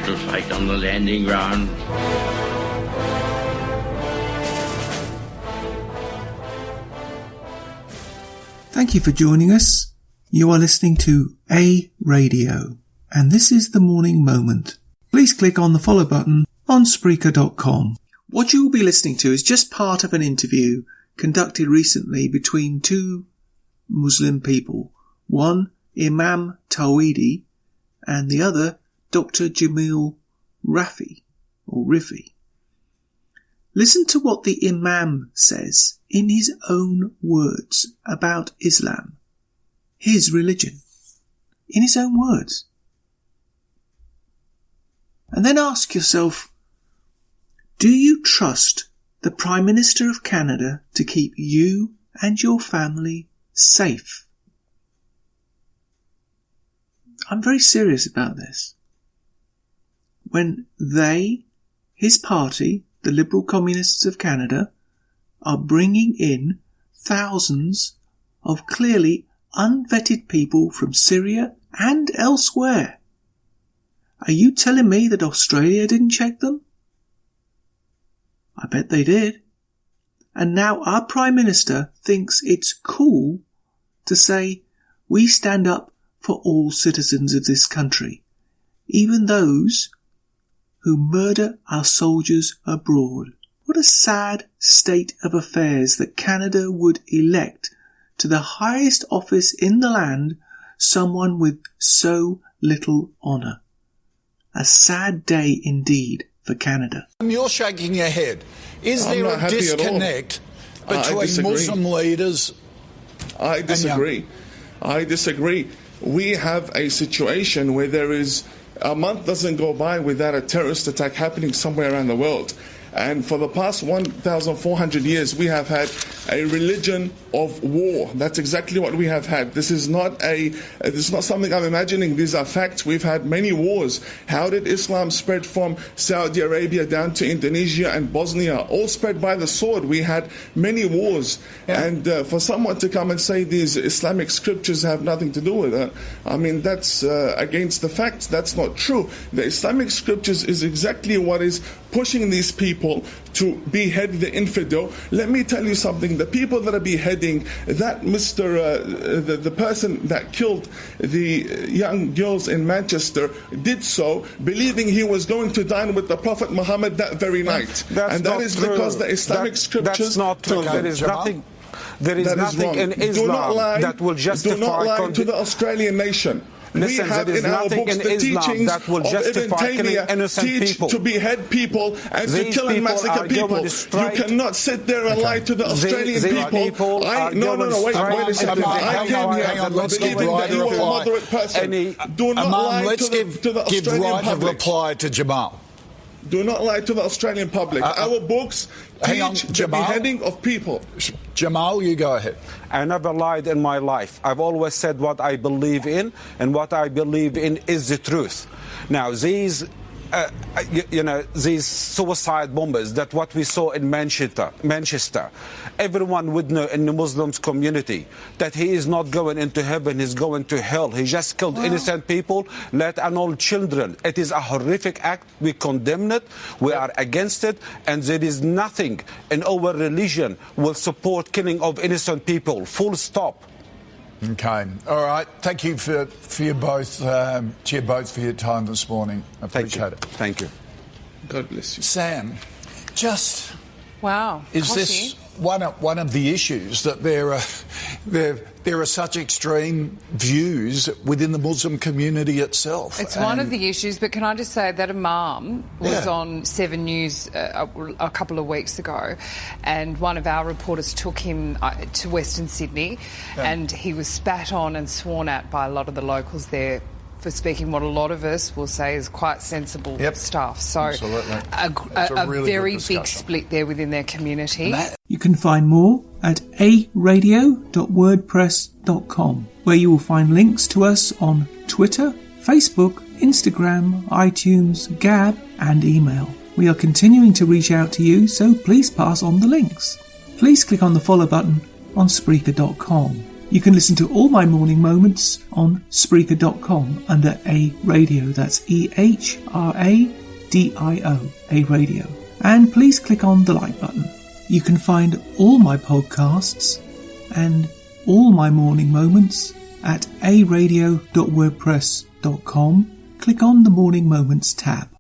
little fight on the landing ground. Thank you for joining us. You are listening to A Radio, and this is The Morning Moment. Please click on the follow button on Spreaker.com. What you will be listening to is just part of an interview conducted recently between two Muslim people, one Imam Tawhidi and the other Dr. Jamil Rafi or Rifi. Listen to what the Imam says in his own words about Islam, his religion, in his own words. And then ask yourself, do you trust the Prime Minister of Canada to keep you and your family safe? I'm very serious about this. When they, his party, the Liberal Communists of Canada, are bringing in thousands of clearly unvetted people from Syria and elsewhere. Are you telling me that Australia didn't check them? I bet they did. And now our Prime Minister thinks it's cool to say we stand up for all citizens of this country, even those who murder our soldiers abroad. What a sad state of affairs that Canada would elect to the highest office in the land someone with so little honour. A sad day indeed for Canada. You're shaking your head. Is there a disconnect between Muslim leaders? I disagree. We have a situation where there is a month doesn't go by without a terrorist attack happening somewhere around the world. And for the past 1,400 years, we have had a religion of war. That's exactly what we have had. This is not something I'm imagining. These are facts. We've had many wars. How did Islam spread from Saudi Arabia down to Indonesia and Bosnia? All spread by the sword. We had many wars. Yeah. And for someone to come and say these Islamic scriptures have nothing to do with it, I mean, that's against the facts. That's not true. The Islamic scriptures is exactly what is pushing these people to behead the infidel. Let me tell you something. The people that are beheading that the person that killed the young girls in Manchester did so believing he was going to dine with the Prophet Muhammad that very night. And that is true. Because the Islamic scriptures... That's not true. There is nothing... There is nothing in Islam that will justify... Do not lie to the Australian nation. Listen, we have in our books the teachings that will justify killing innocent people. To behead people and to kill and massacre people. You cannot sit there and lie to the Australian people. Wait a second. I came here believing that you are a moderate person. Do not lie to the Australian public. Reply to Jamal. Do not lie to the Australian public. Our books teach the beheading of people. Jamal, you go ahead. I never lied in my life. I've always said what I believe in, and what I believe in is the truth. Now, these suicide bombers, that what we saw in Manchester, everyone would know in the Muslim community that he is not going into heaven, he's going to hell. He just killed innocent people, let alone children. It is a horrific act. We condemn it. We are against it. And there is nothing in our religion will support killing of innocent people. Full stop. Okay. All right. Thank you for you both, to you both for your time this morning. I appreciate it. Thank you. God bless you. Sam, just... Wow. Is this one of the issues that there are such extreme views within the Muslim community itself? It's one of the issues, but can I just say that Imam was on 7 News a couple of weeks ago, and one of our reporters took him to Western Sydney, and he was spat on and sworn at by a lot of the locals there for speaking what a lot of us will say is quite sensible stuff. So a really very big split there within their community. You can find more at aradio.wordpress.com, where you will find links to us on Twitter, Facebook, Instagram, iTunes, Gab and email. We are continuing to reach out to you, so please pass on the links. Please click on the follow button on Spreaker.com. You can listen to all my morning moments on Spreaker.com under A Radio. That's EHRADIO, A Radio. And please click on the like button. You can find all my podcasts and all my morning moments at aradio.wordpress.com. Click on the Morning Moments tab.